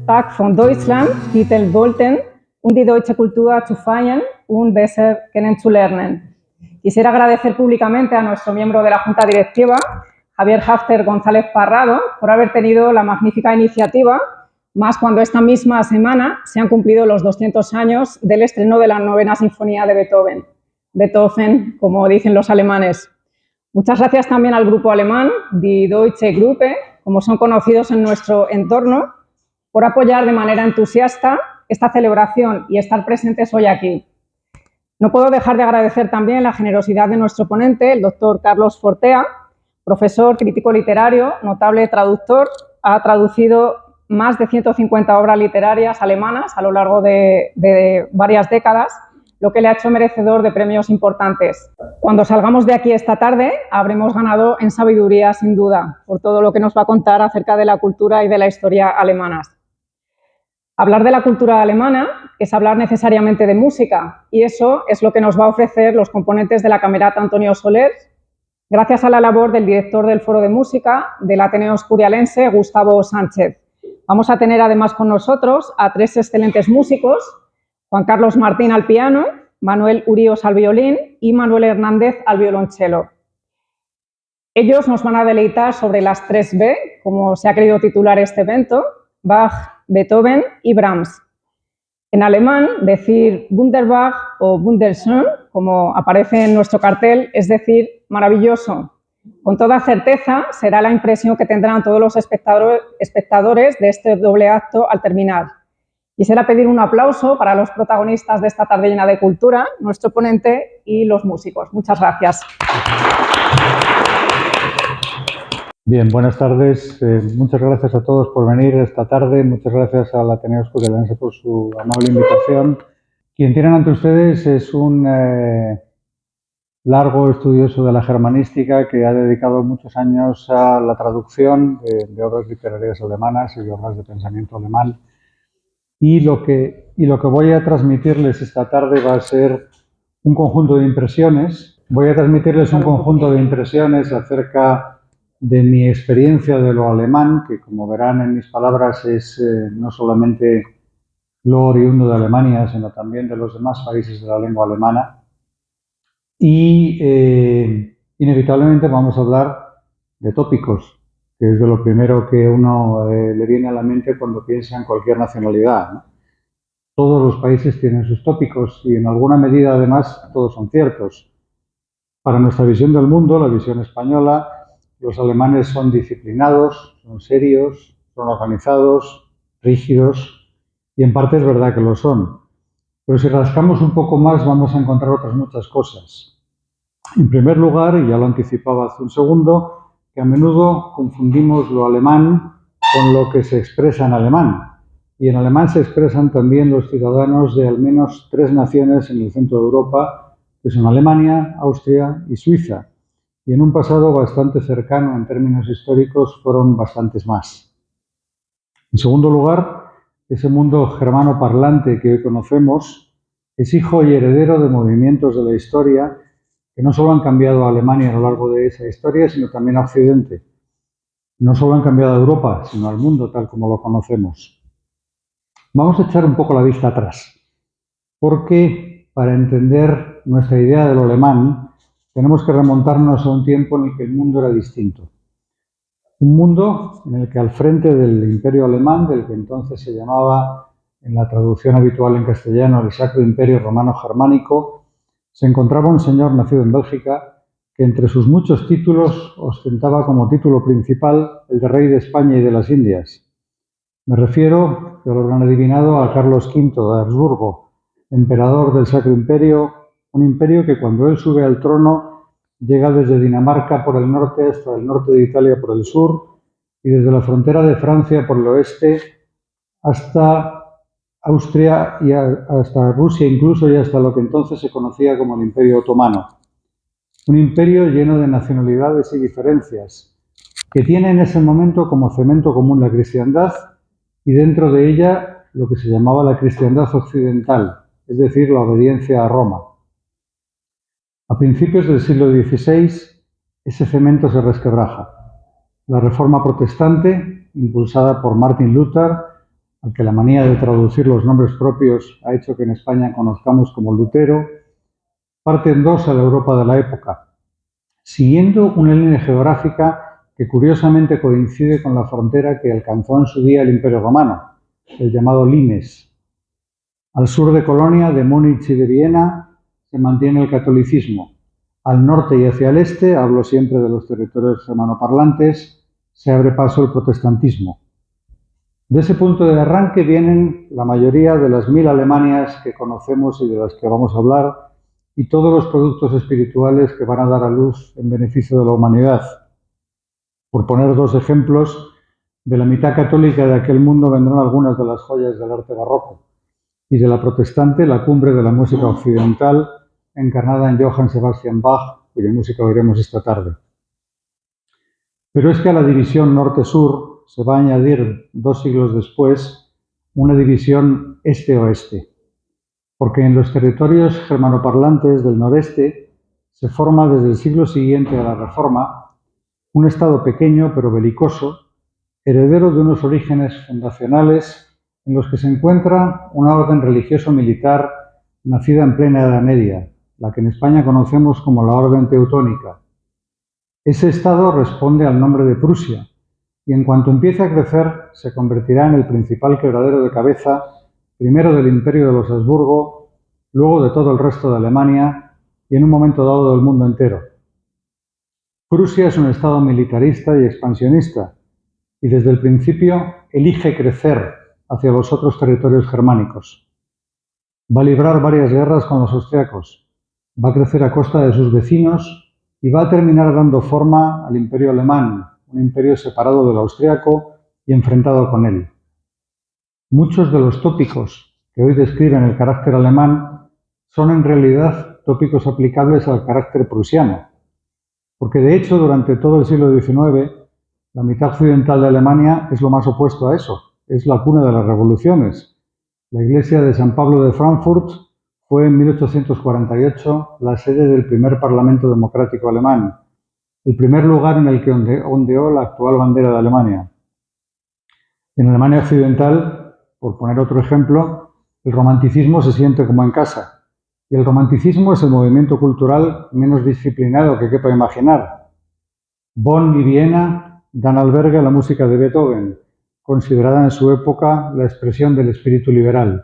Tag von Deutschland Titel wollten, die deutsche Kultur zu feiern und besser kennenzulernen. Quisiera agradecer públicamente a nuestro miembro de la Junta Directiva, Javier Hafter González Parrado, por haber tenido la magnífica iniciativa, más cuando esta misma semana se han cumplido los 200 años del estreno de la 9ª Sinfonía de Beethoven. Beethoven, como dicen los alemanes. Muchas gracias también al grupo alemán, Die Deutsche Gruppe, como son conocidos en nuestro entorno, por apoyar de manera entusiasta esta celebración y estar presentes hoy aquí. No puedo dejar de agradecer también la generosidad de nuestro ponente, el doctor Carlos Fortea, profesor, crítico literario, notable traductor, ha traducido más de 150 obras literarias alemanas a lo largo de varias décadas, lo que le ha hecho merecedor de premios importantes. Cuando salgamos de aquí esta tarde, habremos ganado en sabiduría, sin duda, por todo lo que nos va a contar acerca de la cultura y de la historia alemanas. Hablar de la cultura alemana es hablar necesariamente de música, y eso es lo que nos va a ofrecer los componentes de la Camerata Antonio Soler, gracias a la labor del director del Foro de Música del Ateneo Escurialense, Gustavo Sánchez. Vamos a tener además con nosotros a 3 excelentes músicos: Juan Carlos Martín al piano, Manuel Uríos al violín y Manuel Hernández al violonchelo. Ellos nos van a deleitar sobre las 3B, como se ha querido titular este evento: Bach, Beethoven y Brahms. En alemán, decir Wunderbar o Wunderschön, como aparece en nuestro cartel, es decir, maravilloso. Con toda certeza será la impresión que tendrán todos los espectadores de este doble acto al terminar. Quisiera pedir un aplauso para los protagonistas de esta tarde llena de cultura, nuestro ponente y los músicos. Muchas gracias. Bien, buenas tardes. Muchas gracias a todos por venir esta tarde. Muchas gracias al Ateneo Escurialense por su amable invitación. Quien tienen ante ustedes es un largo estudioso de la germanística que ha dedicado muchos años a la traducción de obras literarias alemanas y de obras de pensamiento alemán. Y lo que voy a transmitirles esta tarde va a ser un conjunto de impresiones. Voy a transmitirles un conjunto de impresiones acerca de mi experiencia de lo alemán, que como verán en mis palabras es no solamente lo oriundo de Alemania, sino también de los demás países de la lengua alemana. Y inevitablemente vamos a hablar de tópicos, que es de lo primero que uno le viene a la mente cuando piensa en cualquier nacionalidad, ¿no? Todos los países tienen sus tópicos y en alguna medida además todos son ciertos. Para nuestra visión del mundo, la visión española, los alemanes son disciplinados, son serios, son organizados, rígidos, y en parte es verdad que lo son. Pero si rascamos un poco más vamos a encontrar otras muchas cosas. En primer lugar, y ya lo anticipaba hace un segundo, que a menudo confundimos lo alemán con lo que se expresa en alemán. Y en alemán se expresan también los ciudadanos de al menos 3 naciones en el centro de Europa, que son Alemania, Austria y Suiza. Y en un pasado bastante cercano en términos históricos fueron bastantes más. En segundo lugar, ese mundo germano parlante que hoy conocemos es hijo y heredero de movimientos de la historia que no solo han cambiado a Alemania a lo largo de esa historia, sino también a Occidente. No solo han cambiado a Europa, sino al mundo tal como lo conocemos. Vamos a echar un poco la vista atrás, porque para entender nuestra idea de lo alemán tenemos que remontarnos a un tiempo en el que el mundo era distinto. Un mundo en el que al frente del Imperio Alemán, del que entonces se llamaba, en la traducción habitual en castellano, el Sacro Imperio Romano Germánico, se encontraba un señor nacido en Bélgica que entre sus muchos títulos ostentaba como título principal el de rey de España y de las Indias. Me refiero, ya lo habrán adivinado, a Carlos V de Habsburgo, emperador del Sacro Imperio, un imperio que cuando él sube al trono llega desde Dinamarca por el norte hasta el norte de Italia por el sur y desde la frontera de Francia por el oeste hasta Austria y hasta Rusia incluso y hasta lo que entonces se conocía como el Imperio Otomano. Un imperio lleno de nacionalidades y diferencias, que tiene en ese momento como cemento común la cristiandad y dentro de ella lo que se llamaba la cristiandad occidental, es decir, la obediencia a Roma. A principios del siglo XVI, ese cemento se resquebraja. La Reforma Protestante, impulsada por Martin Luther, al que la manía de traducir los nombres propios ha hecho que en España conozcamos como Lutero, parten dos a la Europa de la época, siguiendo una línea geográfica que curiosamente coincide con la frontera que alcanzó en su día el Imperio Romano, el llamado Limes. Al sur de Colonia, de Múnich y de Viena, se mantiene el catolicismo. Al norte y hacia el este, hablo siempre de los territorios germanoparlantes, se abre paso el protestantismo. De ese punto de arranque vienen la mayoría de las 1000 Alemanias que conocemos y de las que vamos a hablar, y todos los productos espirituales que van a dar a luz en beneficio de la humanidad. Por poner dos ejemplos, de la mitad católica de aquel mundo vendrán algunas de las joyas del arte barroco, y de la protestante la cumbre de la música occidental, encarnada en Johann Sebastian Bach, cuya música oiremos esta tarde. Pero es que a la división norte-sur se va a añadir 2 siglos después una división este-oeste, porque en los territorios germanoparlantes del noreste se forma desde el siglo siguiente a la Reforma un estado pequeño pero belicoso, heredero de unos orígenes fundacionales en los que se encuentra una orden religioso-militar nacida en plena Edad Media, la que en España conocemos como la Orden Teutónica. Ese estado responde al nombre de Prusia y en cuanto empiece a crecer se convertirá en el principal quebradero de cabeza, primero del Imperio de los Habsburgo, luego de todo el resto de Alemania y en un momento dado del mundo entero. Prusia es un estado militarista y expansionista y desde el principio elige crecer hacia los otros territorios germánicos. Va a librar varias guerras con los austriacos, va a crecer a costa de sus vecinos y va a terminar dando forma al Imperio Alemán, un imperio separado del austriaco y enfrentado con él. Muchos de los tópicos que hoy describen el carácter alemán son en realidad tópicos aplicables al carácter prusiano, porque de hecho durante todo el siglo XIX la mitad occidental de Alemania es lo más opuesto a eso, es la cuna de las revoluciones. La iglesia de San Pablo de Frankfurt fue en 1848 la sede del primer Parlamento democrático alemán, el primer lugar en el que ondeó la actual bandera de Alemania. En Alemania occidental, por poner otro ejemplo, el romanticismo se siente como en casa, y el romanticismo es el movimiento cultural menos disciplinado que quepa imaginar. Bonn y Viena dan albergue a la música de Beethoven, considerada en su época la expresión del espíritu liberal.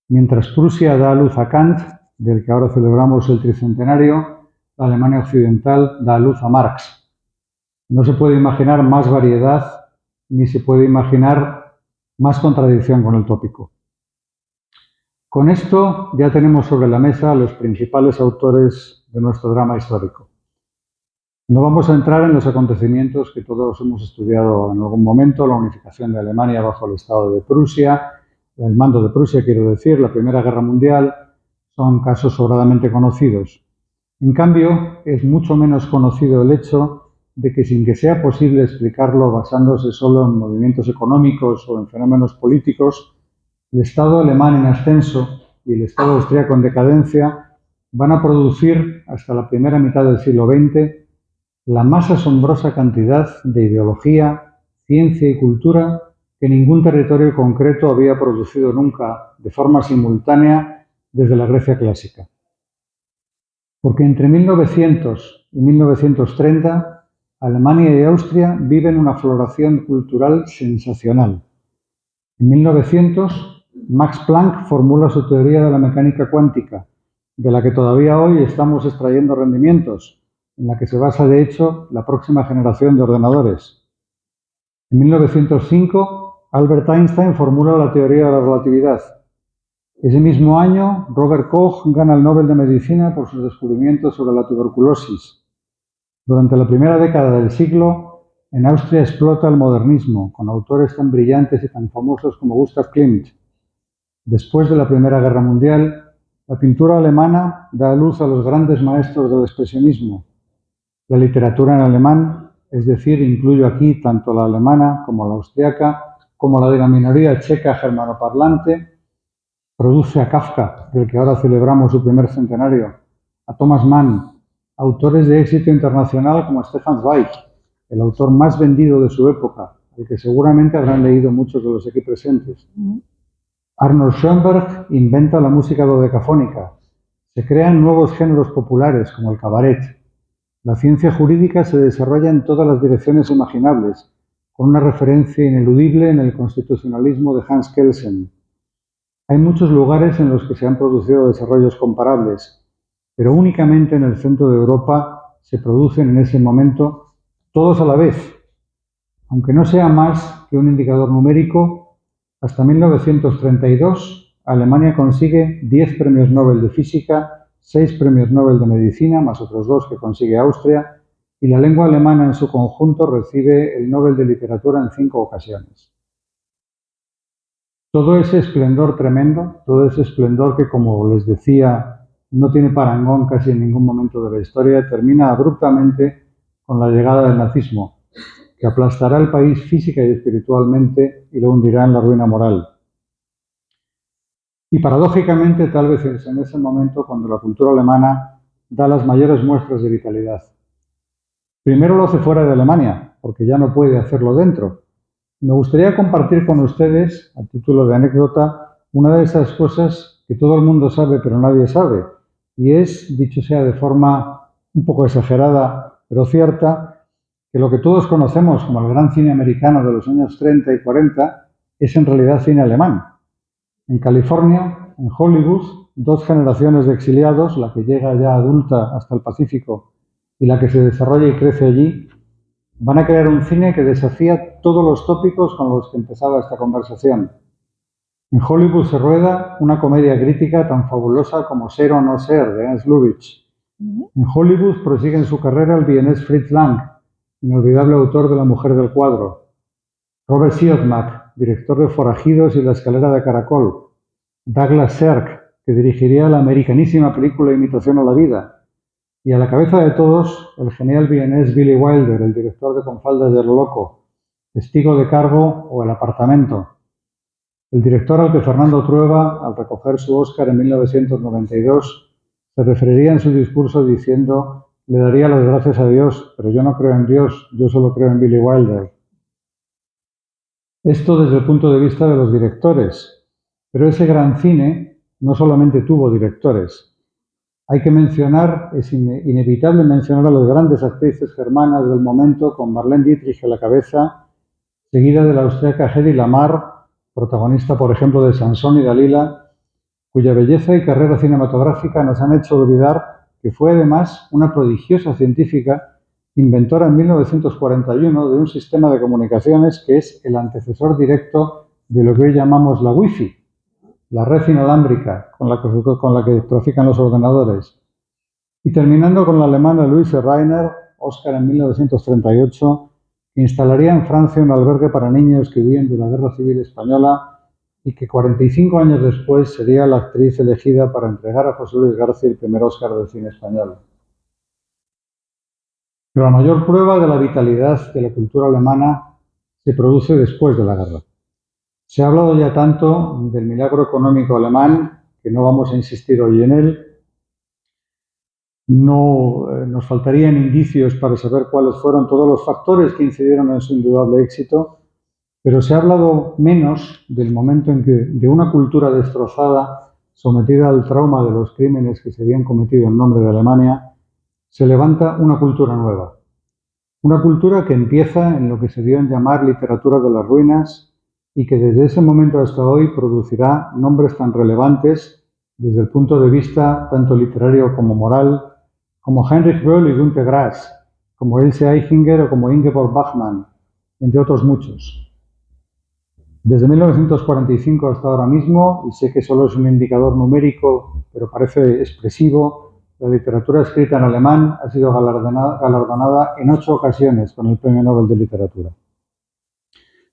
Mientras Prusia da a luz a Kant, del que ahora celebramos el tricentenario, la Alemania occidental da a luz a Marx. No se puede imaginar más variedad ni se puede imaginar más contradicción con el tópico. Con esto ya tenemos sobre la mesa a los principales autores de nuestro drama histórico. No vamos a entrar en los acontecimientos que todos hemos estudiado en algún momento, la unificación de Alemania bajo el Estado de Prusia, el mando de Prusia, quiero decir, la Primera Guerra Mundial, son casos sobradamente conocidos. En cambio, es mucho menos conocido el hecho de que sin que sea posible explicarlo basándose solo en movimientos económicos o en fenómenos políticos, el Estado alemán en ascenso y el Estado austríaco en decadencia van a producir hasta la primera mitad del siglo XX la más asombrosa cantidad de ideología, ciencia y cultura que ningún territorio concreto había producido nunca de forma simultánea desde la Grecia clásica. Porque entre 1900 y 1930, Alemania y Austria viven una floración cultural sensacional. En 1900, Max Planck formula su teoría de la mecánica cuántica, de la que todavía hoy estamos extrayendo rendimientos, en la que se basa, de hecho, la próxima generación de ordenadores. En 1905, Albert Einstein formula la teoría de la relatividad. Ese mismo año, Robert Koch gana el Nobel de Medicina por sus descubrimientos sobre la tuberculosis. Durante la primera década del siglo, en Austria explota el modernismo, con autores tan brillantes y tan famosos como Gustav Klimt. Después de la Primera Guerra Mundial, la pintura alemana da a luz a los grandes maestros del expresionismo. La literatura en alemán, es decir, incluyo aquí tanto la alemana como la austriaca, como la de la minoría checa germanoparlante, produce a Kafka, del que ahora celebramos su primer centenario, a Thomas Mann, autores de éxito internacional como Stefan Zweig, el autor más vendido de su época, el que seguramente habrán leído muchos de los aquí presentes. Arnold Schoenberg inventa la música dodecafónica. Se crean nuevos géneros populares, como el cabaret. La ciencia jurídica se desarrolla en todas las direcciones imaginables, con una referencia ineludible en el constitucionalismo de Hans Kelsen. Hay muchos lugares en los que se han producido desarrollos comparables, pero únicamente en el centro de Europa se producen en ese momento todos a la vez. Aunque no sea más que un indicador numérico, hasta 1932 Alemania consigue 10 premios Nobel de Física, 6 premios Nobel de Medicina, más otros 2 que consigue Austria, y la lengua alemana en su conjunto recibe el Nobel de Literatura en 5 ocasiones. Todo ese esplendor tremendo, todo ese esplendor que, como les decía, no tiene parangón casi en ningún momento de la historia, termina abruptamente con la llegada del nazismo, que aplastará el país física y espiritualmente y lo hundirá en la ruina moral. Y paradójicamente, tal vez es en ese momento cuando la cultura alemana da las mayores muestras de vitalidad. Primero lo hace fuera de Alemania, porque ya no puede hacerlo dentro. Me gustaría compartir con ustedes, a título de anécdota, una de esas cosas que todo el mundo sabe pero nadie sabe, y es, dicho sea de forma un poco exagerada pero cierta, que lo que todos conocemos como el gran cine americano de los años 30 y 40 es en realidad cine alemán. En California, en Hollywood, 2 generaciones de exiliados, la que llega ya adulta hasta el Pacífico y la que se desarrolla y crece allí, van a crear un cine que desafía todos los tópicos con los que empezaba esta conversación. En Hollywood se rueda una comedia crítica tan fabulosa como Ser o no ser, de Ernst Lubitsch. En Hollywood prosigue en su carrera el vienés Fritz Lang, inolvidable autor de La mujer del cuadro. Robert Siodmak, director de Forajidos y La escalera de caracol. Douglas Sirk, que dirigiría la americanísima película Imitación a la vida. Y a la cabeza de todos, el genial vienés Billy Wilder, el director de Con faldas del loco, Testigo de cargo o El apartamento. El director al que Fernando Trueba, al recoger su Oscar en 1992, se referiría en su discurso diciendo: le daría las gracias a Dios, pero yo no creo en Dios, yo solo creo en Billy Wilder. Esto desde el punto de vista de los directores, pero ese gran cine no solamente tuvo directores. Hay que mencionar, es inevitable mencionar a las grandes actrices germanas del momento, con Marlene Dietrich a la cabeza, seguida de la austríaca Hedy Lamarr, protagonista, por ejemplo, de Sansón y Dalila, cuya belleza y carrera cinematográfica nos han hecho olvidar que fue además una prodigiosa científica, inventora en 1941 de un sistema de comunicaciones que es el antecesor directo de lo que hoy llamamos la Wi-Fi, la red inalámbrica con la que trafican los ordenadores. Y terminando con la alemana Louise Rainer, Oscar en 1938, que instalaría en Francia un albergue para niños que huían de la Guerra Civil Española y que 45 años después sería la actriz elegida para entregar a José Luis García el primer Oscar del cine español. Pero la mayor prueba de la vitalidad de la cultura alemana se produce después de la guerra. Se ha hablado ya tanto del milagro económico alemán que no vamos a insistir hoy en él. No nos faltarían indicios para saber cuáles fueron todos los factores que incidieron en su indudable éxito, pero se ha hablado menos del momento en que, de una cultura destrozada, sometida al trauma de los crímenes que se habían cometido en nombre de Alemania, se levanta una cultura nueva. Una cultura que empieza en lo que se dio en llamar literatura de las ruinas y que desde ese momento hasta hoy producirá nombres tan relevantes desde el punto de vista tanto literario como moral, como Heinrich Böll y Günter Grass, como Else Eichinger o como Ingeborg Bachmann, entre otros muchos. Desde 1945 hasta ahora mismo, y sé que solo es un indicador numérico, pero parece expresivo, la literatura escrita en alemán ha sido galardonada en 8 ocasiones con el Premio Nobel de Literatura.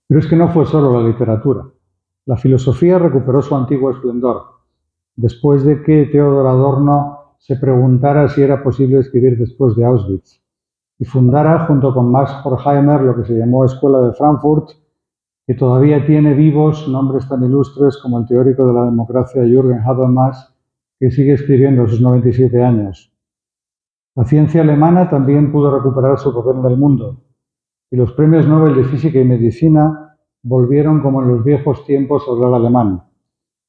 Pero es que no fue solo la literatura. La filosofía recuperó su antiguo esplendor, después de que Theodor Adorno se preguntara si era posible escribir después de Auschwitz, y fundara, junto con Max Horkheimer, lo que se llamó Escuela de Frankfurt, que todavía tiene vivos nombres tan ilustres como el teórico de la democracia Jürgen Habermas, que sigue escribiendo a sus 97 años. La ciencia alemana también pudo recuperar su papel en el mundo. y los premios Nobel de Física y Medicina volvieron como en los viejos tiempos a hablar alemán,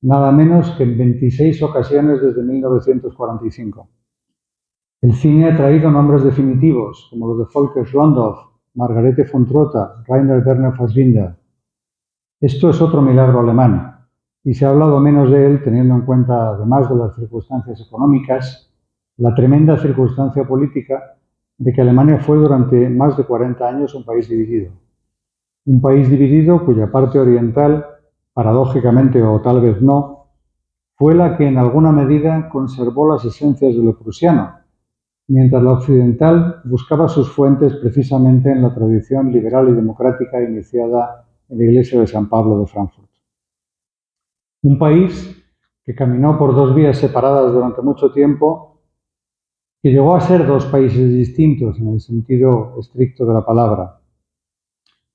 nada menos que en 26 ocasiones desde 1945. El cine ha traído nombres definitivos, como los de Volker Schlondorf, Margarete von Trotta, Rainer Werner Fassbinder. Esto es otro milagro alemán, y se ha hablado menos de él teniendo en cuenta, además de las circunstancias económicas, la tremenda circunstancia política de que Alemania fue durante más de 40 años un país dividido. Un país dividido cuya parte oriental, paradójicamente o tal vez no, fue la que en alguna medida conservó las esencias de lo prusiano, mientras la occidental buscaba sus fuentes precisamente en la tradición liberal y democrática iniciada en la Iglesia de San Pablo de Frankfurt. Un país que caminó por dos vías separadas durante mucho tiempo, que llegó a ser dos países distintos en el sentido estricto de la palabra,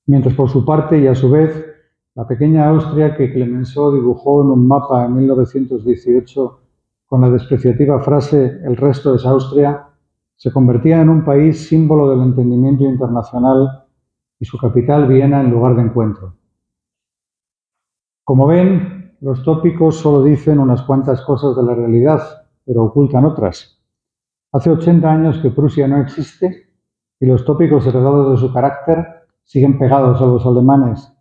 mientras por su parte y a su vez la pequeña Austria que Clemenceau dibujó en un mapa en 1918 con la despreciativa frase «el resto es Austria», se convertía en un país símbolo del entendimiento internacional y su capital, Viena, en lugar de encuentro. Como ven, los tópicos solo dicen unas cuantas cosas de la realidad, pero ocultan otras. Hace 80 años que Prusia no existe y los tópicos heredados de su carácter siguen pegados a los alemanes.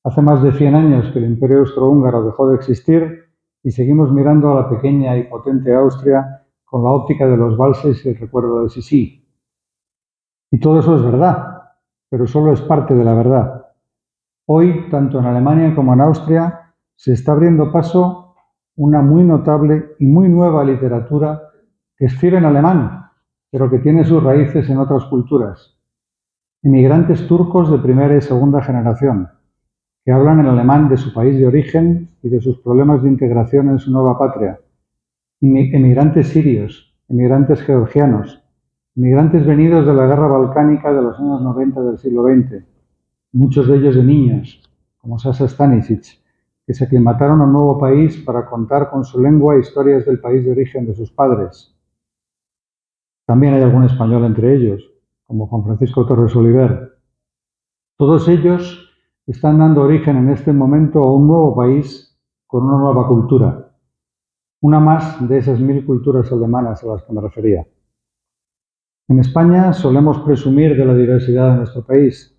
Hace más de 100 años que el Imperio Austrohúngaro dejó de existir y seguimos mirando a la pequeña y potente Austria con la óptica de los valses y el recuerdo de Sisi. Y todo eso es verdad, pero solo es parte de la verdad. Hoy, tanto en Alemania como en Austria, se está abriendo paso una muy notable y muy nueva literatura que escribe en alemán, pero que tiene sus raíces en otras culturas. Emigrantes turcos de primera y segunda generación, que hablan en alemán de su país de origen y de sus problemas de integración en su nueva patria. Emigrantes sirios, emigrantes georgianos, emigrantes venidos de la guerra balcánica de los años 90 del siglo XX, muchos de ellos de niños, como Sasha Stanisic, que se aclimataron a un nuevo país para contar con su lengua historias del país de origen de sus padres. También hay algún español entre ellos, como Juan Francisco Torres Oliver. Todos ellos están dando origen en este momento a un nuevo país con una nueva cultura, una más de esas 1000 culturas alemanas a las que me refería. En España solemos presumir de la diversidad de nuestro país,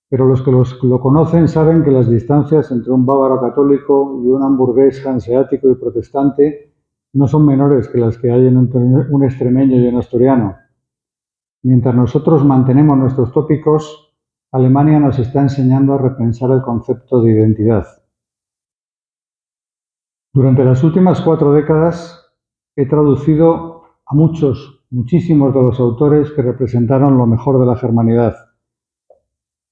pero los que lo conocen saben que las distancias entre un bávaro católico y un hamburgués hanseático y protestante no son menores que las que hay en un extremeño y un asturiano. Mientras nosotros mantenemos nuestros tópicos, Alemania nos está enseñando a repensar el concepto de identidad. Durante las últimas 4 décadas he traducido a muchísimos de los autores que representaron lo mejor de la germanidad.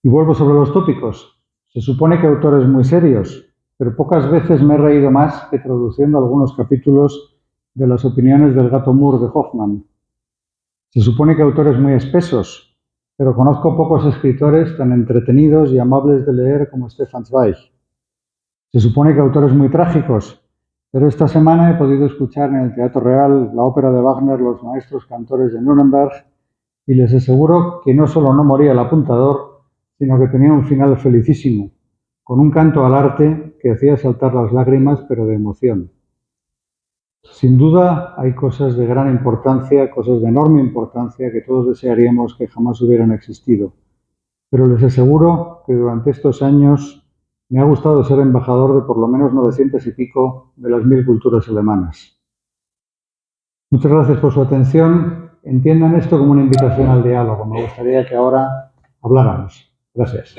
Y vuelvo sobre los tópicos. Se supone que autores muy serios, pero pocas veces me he reído más que traduciendo algunos capítulos de las opiniones del gato Moore de Hoffman. Se supone que autores muy espesos, pero conozco pocos escritores tan entretenidos y amables de leer como Stefan Zweig. Se supone que autores muy trágicos, pero esta semana he podido escuchar en el Teatro Real la ópera de Wagner Los Maestros Cantores de Nuremberg y les aseguro que no solo no moría el apuntador, sino que tenía un final felicísimo, con un canto al arte que hacía saltar las lágrimas, pero de emoción. Sin duda hay cosas de gran importancia, cosas de enorme importancia que todos desearíamos que jamás hubieran existido, pero les aseguro que durante estos años me ha gustado ser embajador de por lo menos 900 y pico de las 1000 culturas alemanas. Muchas gracias por su atención. Entiendan esto como una invitación al diálogo. Me gustaría que ahora habláramos. Gracias.